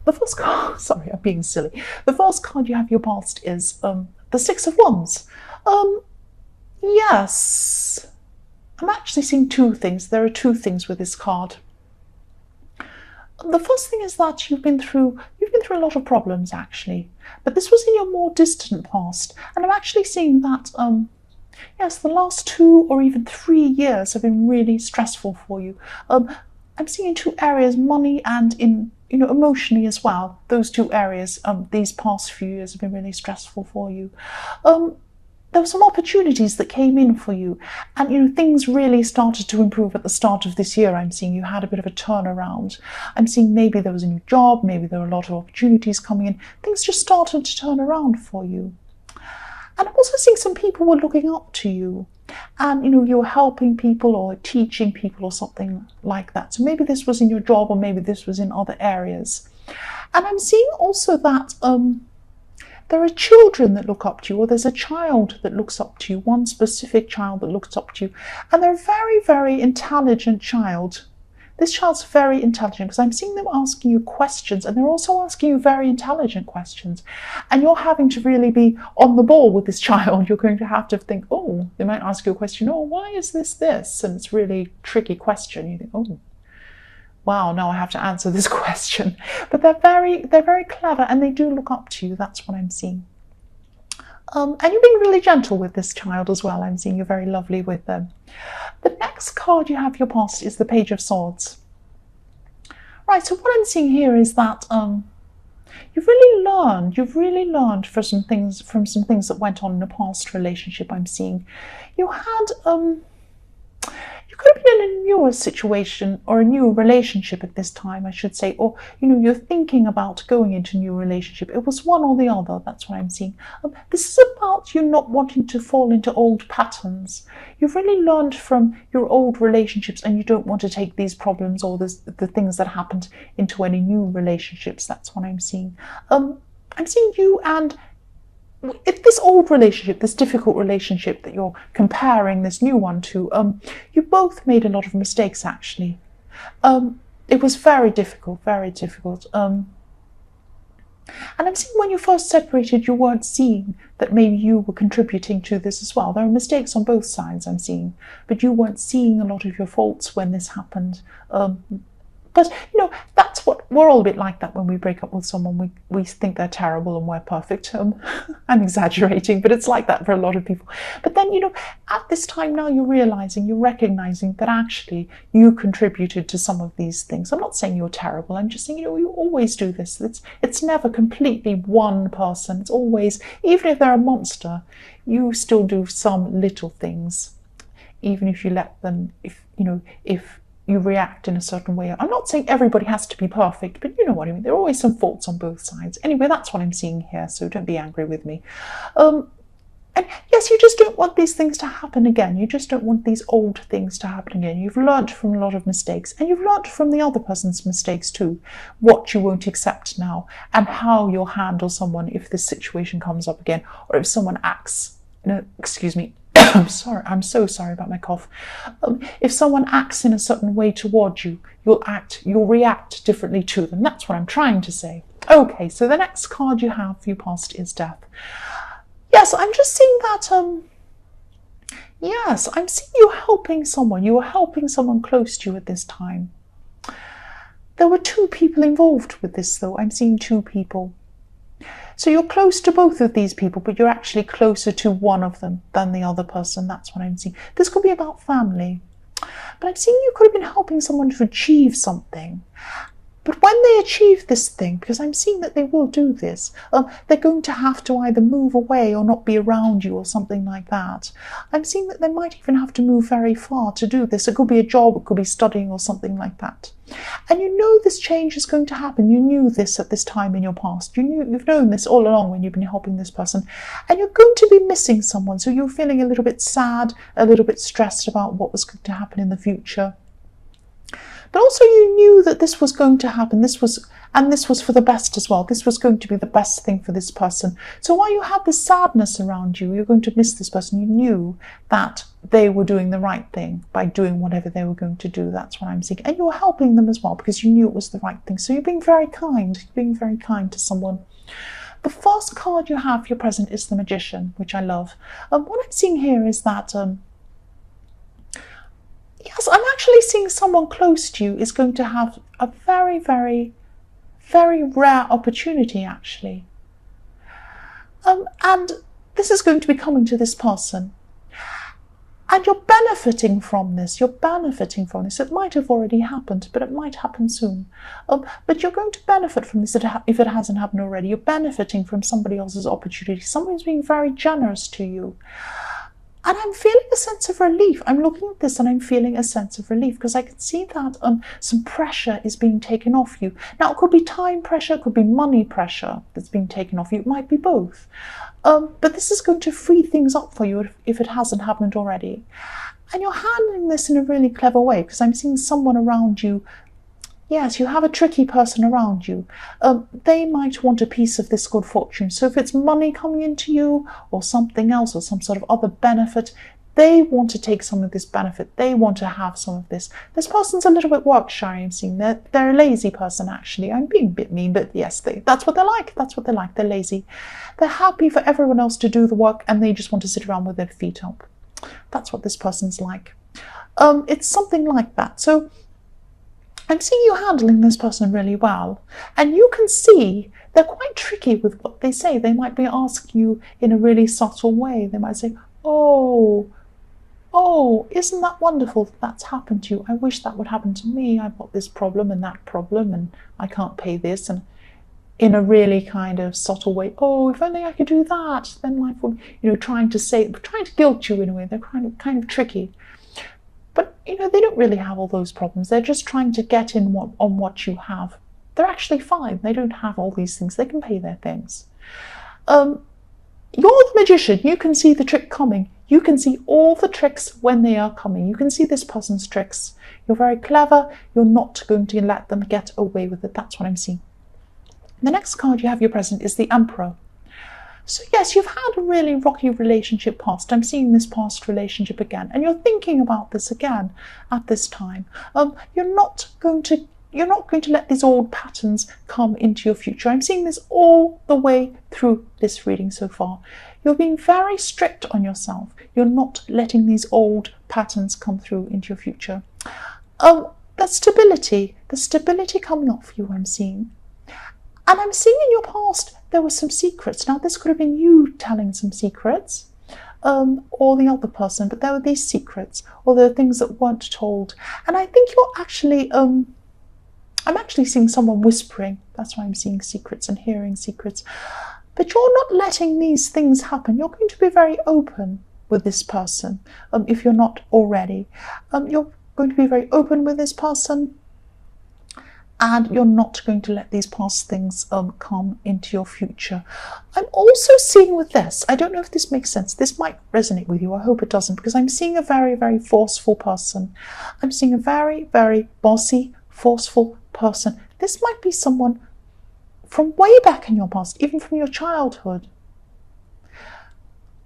the first card, sorry, I'm being silly. The first card you have your past is the Six of Wands. Yes, I'm actually seeing two things. There are two things with this card. The first thing is that you've been through a lot of problems actually, but this was in your more distant past, and I'm actually seeing that yes, the last 2 or even 3 years have been really stressful for you. I'm seeing in two areas, money and in emotionally as well. Those two areas, these past few years have been really stressful for you. There were some opportunities that came in for you, and things really started to improve at the start of this year. I'm seeing you had a bit of a turnaround. I'm seeing maybe there was a new job, maybe there were a lot of opportunities coming in. Things just started to turn around for you. And I'm also seeing some people were looking up to you, and you were helping people or teaching people or something like that. So maybe this was in your job, or maybe this was in other areas. And I'm seeing also that there are children that look up to you, or there's a child that looks up to you, one specific child that looks up to you, and they're a very, very intelligent child. This child's very intelligent, because I'm seeing them asking you questions, and they're also asking you very intelligent questions, and you're having to really be on the ball with this child. You're going to have to think, oh, they might ask you a question, oh, why is this? And it's a really tricky question. You think, oh, wow, now I have to answer this question. But they're very clever, and they do look up to you. That's what I'm seeing. And you're being really gentle with this child as well. I'm seeing you're very lovely with them. The next card you have your past is the Page of Swords. Right, so what I'm seeing here is that you've really learned from some things that went on in a past relationship. I'm seeing you had you could have been in a newer situation or a new relationship at this time, I should say, or you're thinking about going into a new relationship. It was one or the other. That's what I'm seeing. This is about you not wanting to fall into old patterns. You've really learned from your old relationships, and you don't want to take these problems or the things that happened into any new relationships. That's what I'm seeing. I'm seeing you and if this old relationship, this difficult relationship that you're comparing this new one to, you both made a lot of mistakes actually. It was very difficult, very difficult. And I'm seeing when you first separated, you weren't seeing that maybe you were contributing to this as well. There are mistakes on both sides, I'm seeing, but you weren't seeing a lot of your faults when this happened. But that's what we're all a bit like that when we break up with someone. We think they're terrible and we're perfect. I'm exaggerating, but it's like that for a lot of people. But then at this time now, you're recognizing that actually you contributed to some of these things. I'm not saying you're terrible. I'm just saying you always do this. It's never completely one person. It's always, even if they're a monster, you still do some little things, even if you let them. If you react in a certain way. I'm not saying everybody has to be perfect, but you know what I mean. There are always some faults on both sides. Anyway, that's what I'm seeing here, so don't be angry with me. And yes, you just don't want these things to happen again. You just don't want these old things to happen again. You've learnt from a lot of mistakes, and you've learnt from the other person's mistakes too, what you won't accept now, and how you'll handle someone if this situation comes up again, or if someone acts, excuse me, I'm so sorry about my cough. If someone acts in a certain way towards you, you'll react differently to them. That's what I'm trying to say. Okay, so the next card you have for your past is Death. Yes, I'm just seeing that, yes, I'm seeing you helping someone. You were helping someone close to you at this time. There were two people involved with this, though. I'm seeing two people. So you're close to both of these people, but you're actually closer to one of them than the other person. That's what I'm seeing. This could be about family. But I'm seeing you could have been helping someone to achieve something. But when they achieve this thing, because I'm seeing that they will do this, they're going to have to either move away or not be around you or something like that. I'm seeing that they might even have to move very far to do this. It could be a job, it could be studying or something like that. And this change is going to happen. You knew this at this time in your past. You've known this all along when you've been helping this person. And you're going to be missing someone. So you're feeling a little bit sad, a little bit stressed about what was going to happen in the future. But also you knew that this was going to happen. This was for the best as well. This was going to be the best thing for this person. So while you had this sadness around you, you're going to miss this person, you knew that they were doing the right thing by doing whatever they were going to do. That's what I'm seeing. And you were helping them as well because you knew it was the right thing. So you're being very kind. You're being very kind to someone. The first card you have for your present is the Magician, which I love. What I'm seeing here is that, yes, I'm actually seeing someone close to you is going to have a very, very, very rare opportunity, actually. And this is going to be coming to this person. And you're benefiting from this. You're benefiting from this. It might have already happened, but it might happen soon. But you're going to benefit from this if it hasn't happened already. You're benefiting from somebody else's opportunity. Somebody's being very generous to you. And I'm feeling a sense of relief. I'm looking at this and I'm feeling a sense of relief because I can see that some pressure is being taken off you. Now, it could be time pressure, it could be money pressure that's being taken off you. It might be both. But this is going to free things up for you if it hasn't happened already. And you're handling this in a really clever way because I'm seeing someone around you. Yes, you have a tricky person around you. They might want a piece of this good fortune. So if it's money coming into you or something else or some sort of other benefit, they want to take some of this benefit. They want to have some of this. This person's a little bit work shy, I'm seeing. They're a lazy person, actually. I'm being a bit mean, but yes, that's what they're like. That's what they're like. They're lazy. They're happy for everyone else to do the work and they just want to sit around with their feet up. That's what this person's like. It's something like that. So I'm seeing you handling this person really well. And you can see they're quite tricky with what they say. They might be asking you in a really subtle way. They might say, oh, isn't that wonderful that that's happened to you? I wish that would happen to me. I've got this problem and that problem and I can't pay this. And in a really kind of subtle way, oh, if only I could do that, then life would, trying to guilt you in a way. They're kind of tricky. But, they don't really have all those problems. They're just trying to get in on what you have. They're actually fine. They don't have all these things. They can pay their things. You're the Magician. You can see the trick coming. You can see all the tricks when they are coming. You can see this person's tricks. You're very clever. You're not going to let them get away with it. That's what I'm seeing. The next card you have your present is the Emperor. So yes, you've had a really rocky relationship past. I'm seeing this past relationship again, and you're thinking about this again at this time. You're not going to let these old patterns come into your future. I'm seeing this all the way through this reading so far. You're being very strict on yourself. You're not letting these old patterns come through into your future. The stability coming off you, I'm seeing. And I'm seeing in your past there were some secrets. Now, this could have been you telling some secrets, or the other person, but there were these secrets, or there were things that weren't told. And I think you're actually, I'm actually seeing someone whispering. That's why I'm seeing secrets and hearing secrets. But you're not letting these things happen. You're going to be very open with this person, if you're not already. You're going to be very open with this person. And you're not going to let these past things come into your future. I'm also seeing with this, I don't know if this makes sense. This might resonate with you. I hope it doesn't, because I'm seeing a very, very forceful person. I'm seeing a very, very bossy, forceful person. This might be someone from way back in your past, even from your childhood.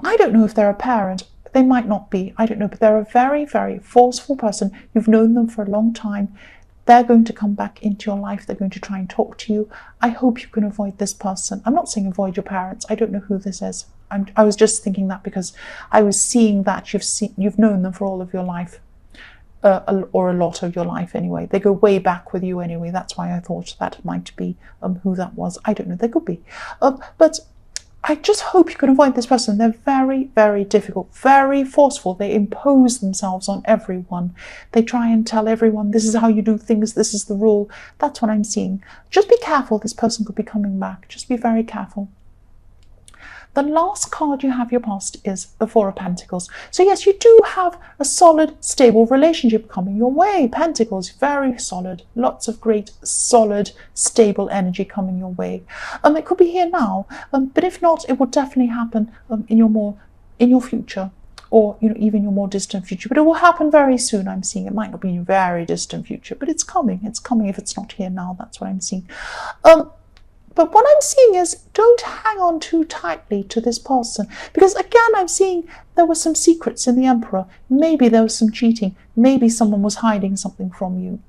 I don't know if they're a parent. They might not be. I don't know. But they're a very, very forceful person. You've known them for a long time. They're going to come back into your life. They're going to try and talk to you. I hope you can avoid this person. I'm not saying avoid your parents. I don't know who this is. I was just thinking that because I was seeing that you've known them for all of your life, or a lot of your life anyway. They go way back with you anyway. That's why I thought that might be who that was. I don't know. They could be. But I just hope you can avoid this person. They're very, very difficult, very forceful. They impose themselves on everyone. They try and tell everyone, this is how you do things, this is the rule. That's what I'm seeing. Just be careful. This person could be coming back. Just be very careful. The last card you have your past is the Four of Pentacles. So yes, you do have a solid, stable relationship coming your way. Pentacles, very solid. Lots of great, solid, stable energy coming your way. It could be here now, but if not, it will definitely happen in your future, or even your more distant future. But it will happen very soon, I'm seeing. It might not be in a very distant future, but it's coming. It's coming if it's not here now. That's what I'm seeing. But what I'm seeing is, don't hang on too tightly to this person, because again, I'm seeing there were some secrets in the Emperor. Maybe there was some cheating. Maybe someone was hiding something from you.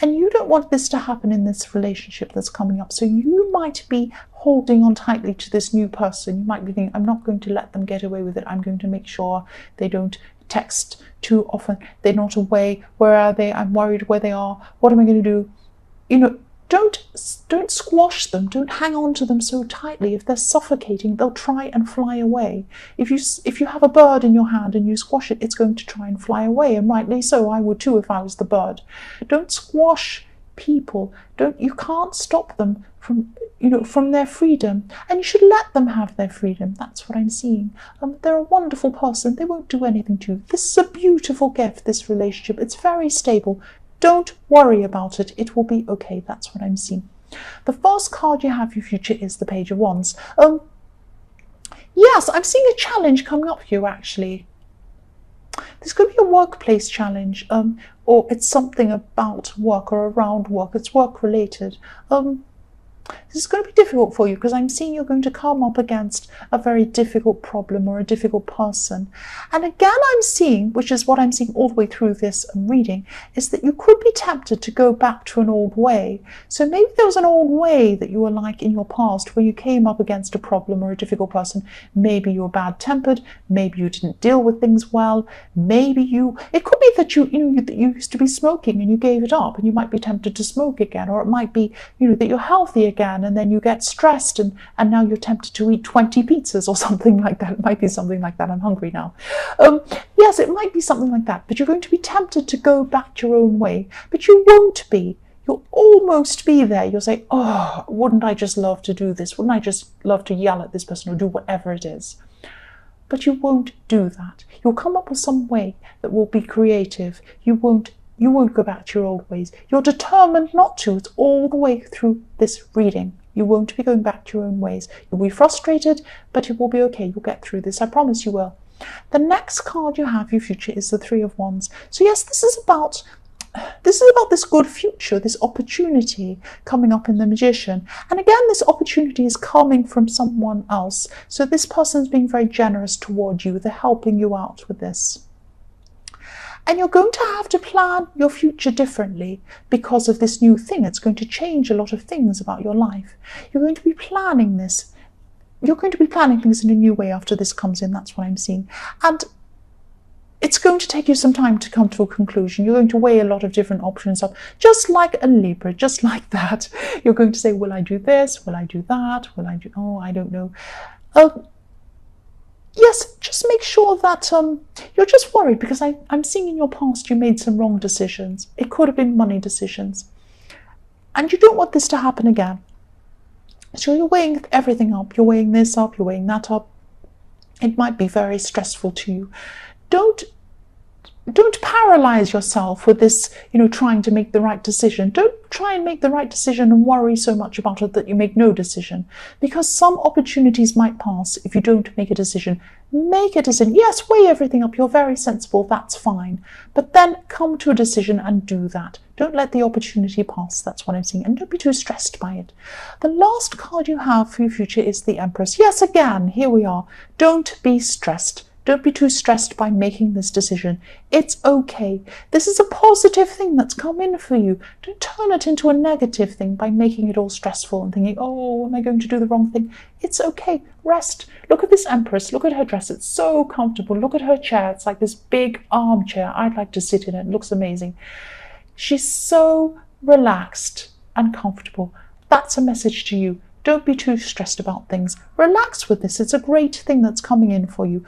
And you don't want this to happen in this relationship that's coming up. So you might be holding on tightly to this new person. You might be thinking, I'm not going to let them get away with it. I'm going to make sure they don't text too often. They're not away. Where are they? I'm worried where they are. What am I going to do? Don't squash them. Don't hang on to them so tightly. If they're suffocating, they'll try and fly away. If you have a bird in your hand and you squash it, it's going to try and fly away, and rightly so. I would too if I was the bird. Don't squash people. You can't stop them from their freedom, and you should let them have their freedom. That's what I'm seeing. They're a wonderful person. They won't do anything to you. This is a beautiful gift, this relationship. It's very stable. Don't worry about it. It will be okay. That's what I'm seeing. The first card you have for your future is the Page of Wands. Yes, I'm seeing a challenge coming up for you, actually. This could be a workplace challenge, or it's something about work or around work. It's work related. This is going to be difficult for you, because I'm seeing you're going to come up against a very difficult problem or a difficult person. And again, I'm seeing, which is what I'm seeing all the way through this reading, is that you could be tempted to go back to an old way. So maybe there was an old way that you were like in your past, where you came up against a problem or a difficult person. Maybe you were bad-tempered. Maybe you didn't deal with things well. It could be that you used to be smoking and you gave it up, and you might be tempted to smoke again. Or it might be, that you're healthy again, and then you get stressed, and now you're tempted to eat 20 pizzas or something like that. It might be something like that. I'm hungry now. Yes, it might be something like that, but you're going to be tempted to go back your own way, but you won't be. You'll almost be there. You'll say, oh, wouldn't I just love to do this? Wouldn't I just love to yell at this person or do whatever it is? But you won't do that. You'll come up with some way that will be creative. You won't go back to your old ways. You're determined not to. It's all the way through this reading. You won't be going back to your own ways. You'll be frustrated, but it will be okay. You'll get through this. I promise you will. The next card you have for your future is the Three of Wands. So yes, this is about this good future, this opportunity coming up in the Magician. And again, this opportunity is coming from someone else. So this person's being very generous toward you. They're helping you out with this. And you're going to have to plan your future differently because of this new thing. It's going to change a lot of things about your life. You're going to be planning this. You're going to be planning things in a new way after this comes in. That's what I'm seeing. And it's going to take you some time to come to a conclusion. You're going to weigh a lot of different options up, just like a Libra, just like that. You're going to say, will I do this? Will I do that? I don't know. Yes, just make sure that you're just worried, because I'm seeing in your past you made some wrong decisions. It could have been money decisions. And you don't want this to happen again. So you're weighing everything up. You're weighing this up, you're weighing that up. It might be very stressful to you. Don't paralyze yourself with this, trying to make the right decision. Don't try and make the right decision and worry so much about it that you make no decision, because some opportunities might pass if you don't make a decision. Make a decision. Yes, weigh everything up. You're very sensible. That's fine. But then come to a decision and do that. Don't let the opportunity pass. That's what I'm seeing. And don't be too stressed by it. The last card you have for your future is the Empress. Yes, again, here we are. Don't be stressed. Don't be too stressed by making this decision. It's okay. This is a positive thing that's come in for you. Don't turn it into a negative thing by making it all stressful and thinking, oh, am I going to do the wrong thing? It's okay. Rest. Look at this Empress. Look at her dress. It's so comfortable. Look at her chair. It's like this big armchair. I'd like to sit in it. It looks amazing. She's so relaxed and comfortable. That's a message to you. Don't be too stressed about things. Relax with this. It's a great thing that's coming in for you.